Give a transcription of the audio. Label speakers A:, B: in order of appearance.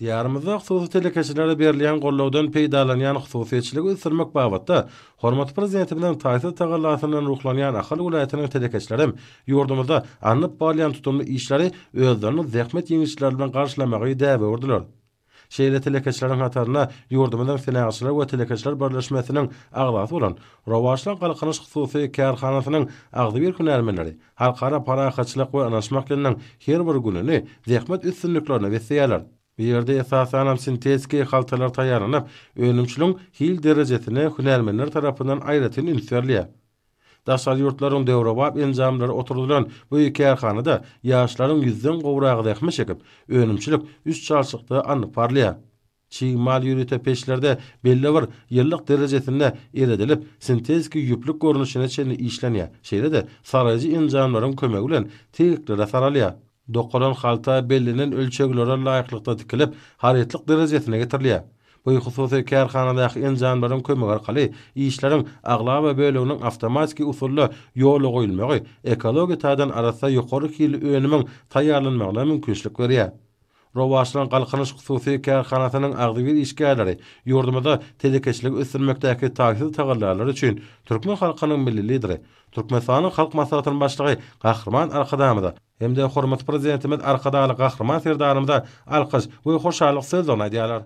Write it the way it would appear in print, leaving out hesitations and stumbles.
A: Diyarımızda hususy telekeçilere berilýän gollawdan peýdalanýan hususiýetçiligi üstürmek babatda hormat prezidenti bilen taýsir tagallasynyň ruhlanýan ahal welaýatynyň telekeçilerim ýurdumyzda anyp barýan tutumly işleri özlerini zähmet ýeňişleri bilen garşylamagy däwe urdular. Şeýle telekeçileriň hatarına ýurdumyzyň Senäçiler we Telekeçiler Birleşmesiniň agzasy bolan Rowaşlan Galkanyş Hususy Kärhanasynyň agzy bir hünärmenleri halkara parahatçylyk we anaşmaklanyň her bir gününi zähmet üstünliklerine wesýärler. Bir yerde esasanam sinteski haltalar taýýarlanyp, önümçülüň hil derejesine hünärmenler tarapyndan aýratyn inisiýalýar. Daşary ýurtlaryň döwrebap enjamlary oturulan bu iki kärhanada ýaşlaryň ýüzden gowragy dähme çekip, önümçülük üst çalçykda anyp barlýar. Çiğmal ýürüte peşlerde belli bir ýyllyk derejesinde eredilip, sinteski ýüplük görnüşine çenli işlenýär. Şeýle de saraýjy enjamlaryň kömegi bilen tegiklere saralýar. Dokulan halta bellinen ölçeklere laýyklykda dikilip, haretlik derejesine getirilýär. Bu hususy kärhanadaky enjamlaryň kömegi arkaly işleriň agla we bölüginiň awtomatik usulla ýoly goýulmagy ekologiýa taýdan arasa ýokary hili önümiň taýýarlanmagyna mümkinçilik berýär. Rowaşlan Galkanyş Hususy Kärhanasynyň agdy bir işgärleri ýurdumyzda telekeçilik ösürmekdäki taýsir tagallarlar üçin Türkmen halkynyň milli lideri, Türkmenistanyň halk maslahatynyň başlygy Gahrman Arkadamyza hem de hormat prezidentimiz Arkadaly Gahrman Serdarymyza alkyş we hoşallyk sözlerini aýdýarlar.